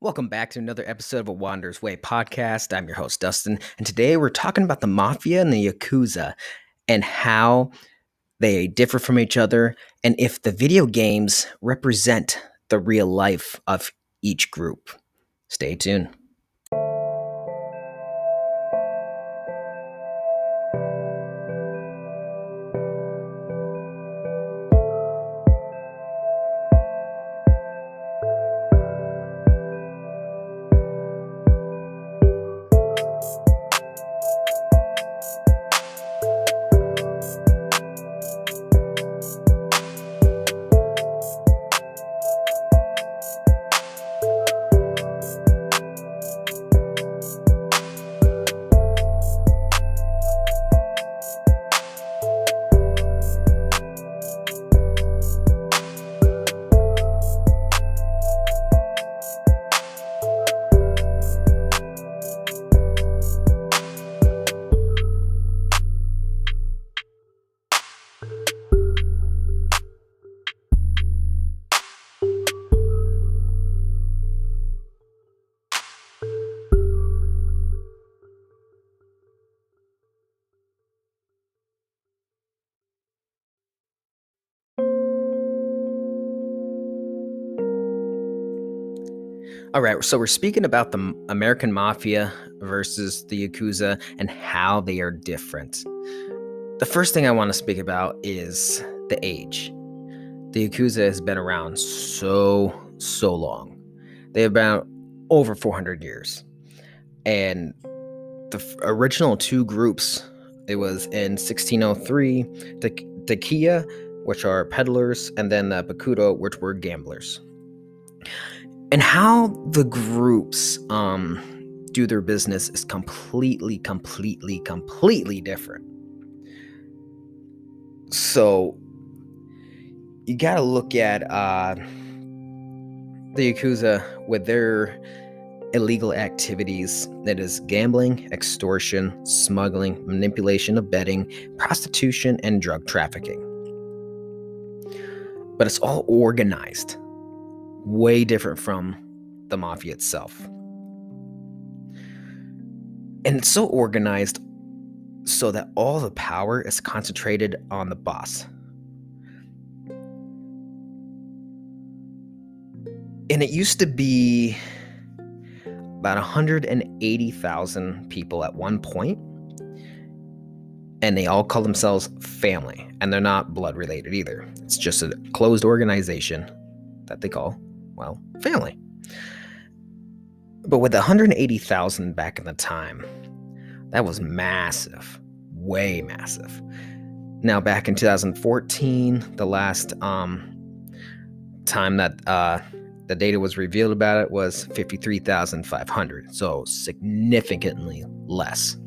Welcome back to another episode of a Wanderer's Way podcast. I'm your host, Dustin, and today we're talking about the Mafia and the Yakuza and how they differ from each other and if the video games represent the real life of each group. Stay tuned. All right, so we're speaking about the American Mafia versus the Yakuza and how they are different. The first thing I want to speak about is the age. The Yakuza has been around so long. They have been over 400 years. And the original two groups, it was in 1603, the Takiya, which are peddlers, and then the Bakudo, which were gamblers. And how the groups do their business is completely different. So you got to look at the Yakuza with their illegal activities. That is gambling, extortion, smuggling, manipulation of betting, prostitution, and drug trafficking. But it's all organized. Way different from the Mafia itself. And it's so organized so that all the power is concentrated on the boss. And it used to be about 180,000 people at one point, and they all call themselves family, and they're not blood related either. It's just a closed organization that they call, well, family. But with 180,000 back in the time, that was massive, way massive. Now, back in 2014, the last time that the data was revealed about it was 53,500, so significantly less.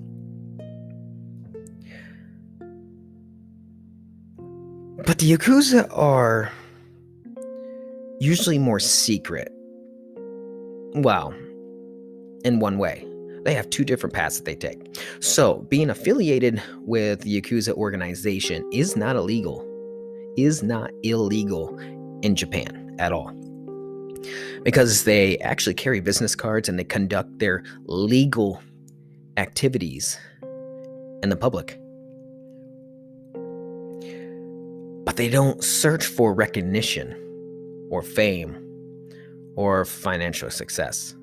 But the Yakuza are usually more secret. Well, in one way. They have two different paths that they take. So, being affiliated with the Yakuza organization is not illegal in Japan at all. Because they actually carry business cards and they conduct their legal activities in the public. But they don't search for recognition or fame or financial success.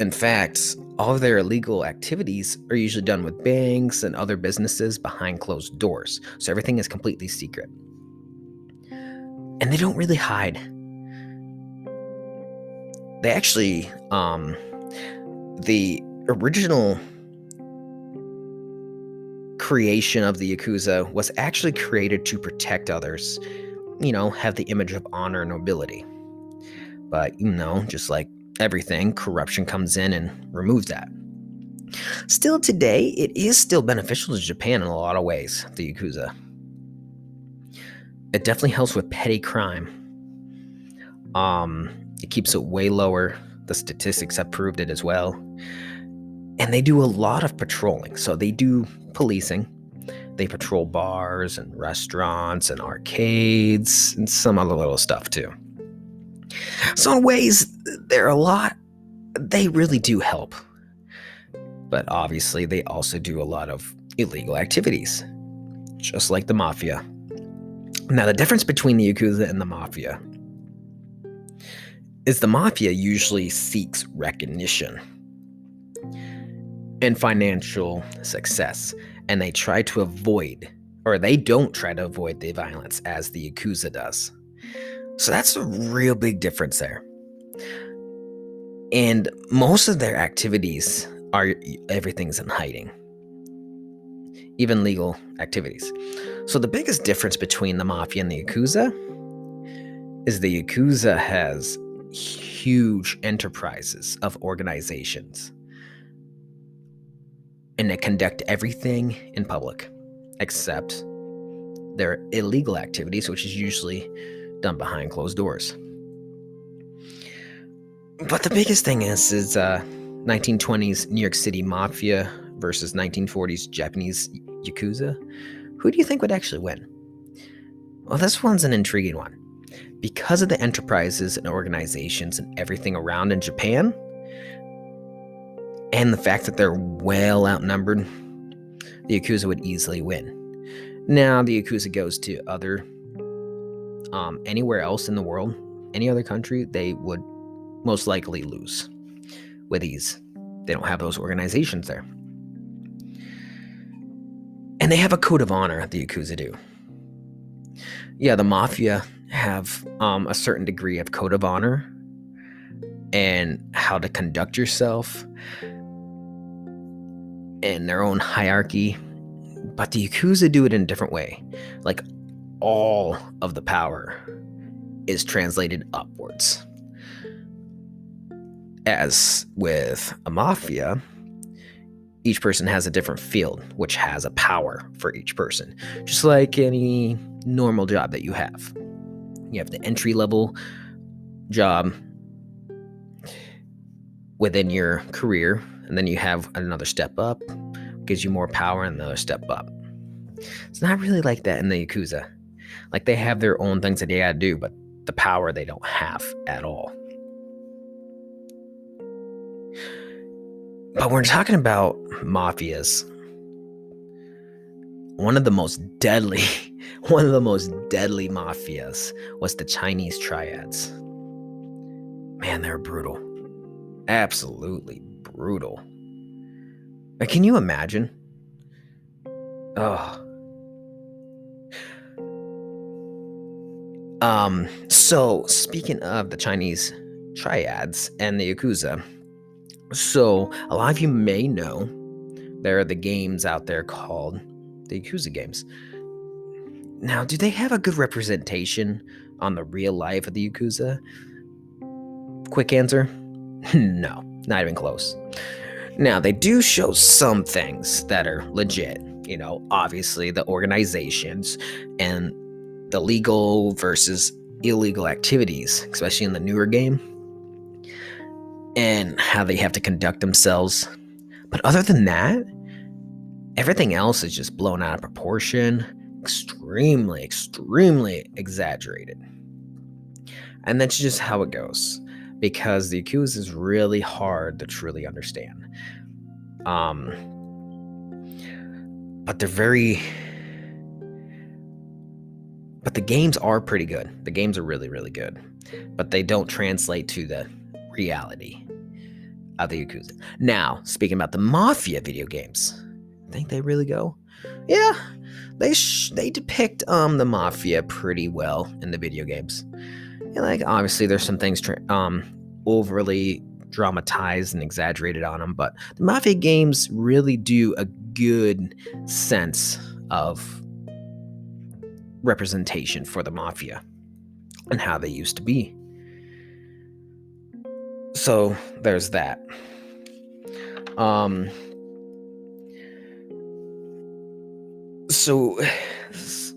In fact, all of their illegal activities are usually done with banks and other businesses behind closed doors. So everything is completely secret. And they don't really hide. They actually, the original creation of the Yakuza was actually created to protect others, have the image of honor and nobility. But, just like everything, corruption comes in and removes that. Still today, it is still beneficial to Japan in a lot of ways, the Yakuza. It definitely helps with petty crime. It keeps it way lower. The statistics have proved it as well. And they do a lot of patrolling. So they do policing. They patrol bars and restaurants and arcades and some other little stuff too. So in ways, there are a lot, they really do help. But obviously, they also do a lot of illegal activities, just like the Mafia. Now, the difference between the Yakuza and the Mafia is the Mafia usually seeks recognition and financial success, and they try to avoid, or they don't try to avoid the violence as the Yakuza does. So that's a real big difference there. And most of their activities are everything's in hiding, even legal activities. So the biggest difference between the Mafia and the Yakuza is the Yakuza has huge enterprises of organizations, and they conduct everything in public except their illegal activities, which is usually done behind closed doors. But the biggest thing is 1920s New York City Mafia versus 1940s Japanese Yakuza. Who do you think would actually win? Well, this one's an intriguing one. Because of the enterprises and organizations and everything around in Japan, and the fact that they're well outnumbered, the Yakuza would easily win. Now, the Yakuza goes to anywhere else in the world, any other country, they would most likely lose with ease. They don't have those organizations there. And they have a code of honor, the Yakuza do. Yeah, the Mafia have a certain degree of code of honor and how to conduct yourself and their own hierarchy. But the Yakuza do it in a different way. Like, all of the power is translated upwards. As with a Mafia, each person has a different field, which has a power for each person. Just like any normal job that you have. You have the entry-level job within your career, and then you have another step up, gives you more power, and another step up. It's not really like that in the Yakuza. Like, they have their own things that they gotta do, but the power they don't have at all. But we're talking about mafias. One of the most deadly mafias was the Chinese triads. Man, they're brutal. Absolutely brutal. Like, can you imagine? Oh. So speaking of the Chinese triads and the Yakuza, so a lot of you may know there are the games out there called the Yakuza games. Now, do they have a good representation on the real life of the Yakuza? Quick answer, no, not even close. Now, they do show some things that are legit. You know, obviously the organizations and the legal versus illegal activities, especially in the newer game, and how they have to conduct themselves. But other than that, everything else is just blown out of proportion, extremely exaggerated. And that's just how it goes, because the Yakuza is really hard to truly understand. But the games are pretty good. The games are really, really good. But they don't translate to the reality of the Yakuza. Now, speaking about the Mafia video games, think they really go? Yeah, they depict the Mafia pretty well in the video games. And, like, obviously there's some things overly dramatized and exaggerated on them, but the Mafia games really do a good sense of representation for the Mafia and how they used to be. So there's that. So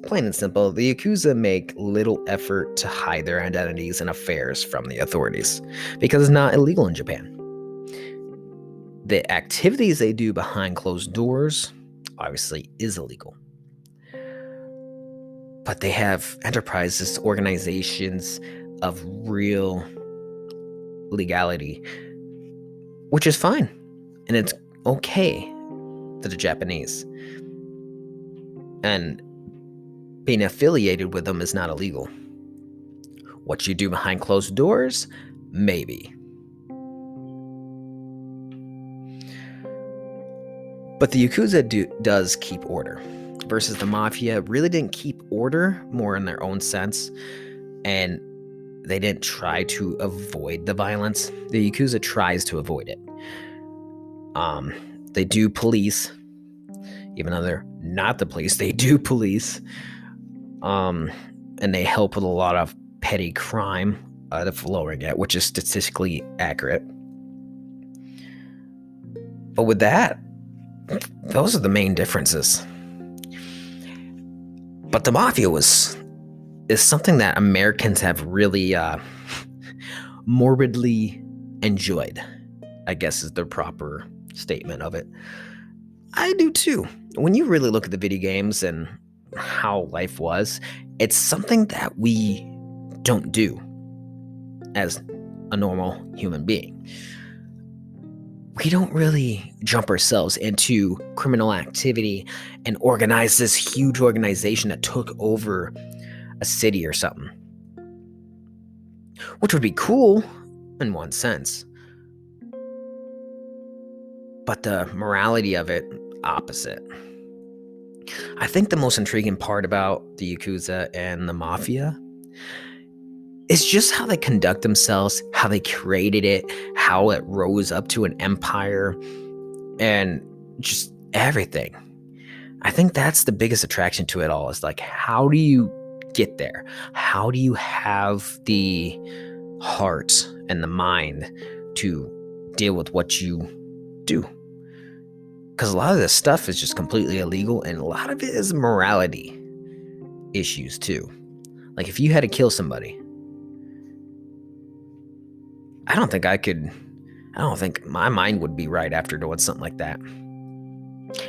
plain and simple, the Yakuza make little effort to hide their identities and affairs from the authorities because it's not illegal in Japan. The activities they do behind closed doors obviously is illegal. But they have enterprises, organizations of real legality, which is fine. And it's okay to the Japanese. And being affiliated with them is not illegal. What you do behind closed doors, maybe. But the Yakuza does keep order, versus the Mafia really didn't keep order, more in their own sense, and they didn't try to avoid the violence. The Yakuza tries to avoid it. They do police, even though they're not the police, they do police. And they help with a lot of petty crime of lowering it, which is statistically accurate. But with that, those are the main differences. But the Mafia is something that Americans have really morbidly enjoyed, I guess is the proper statement of it. I do too. When you really look at the video games and how life was, it's something that we don't do as a normal human being. We don't really jump ourselves into criminal activity and organize this huge organization that took over a city or something. Which would be cool in one sense. But the morality of it, opposite. I think the most intriguing part about the Yakuza and the Mafia is just how they conduct themselves, how they created it, how it rose up to an empire, and just everything. I think that's the biggest attraction to it all, is like, how do you get there? How do you have the heart and the mind to deal with what you do? Because a lot of this stuff is just completely illegal, and a lot of it is morality issues too. Like, if you had to kill somebody, I don't think my mind would be right after doing something like that.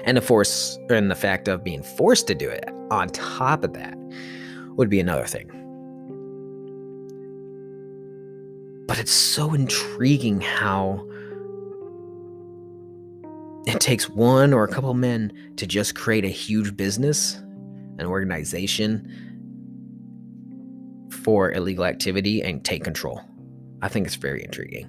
And the fact of being forced to do it on top of that would be another thing. But it's so intriguing how it takes one or a couple men to just create a huge business, an organization for illegal activity, and take control. I think it's very intriguing.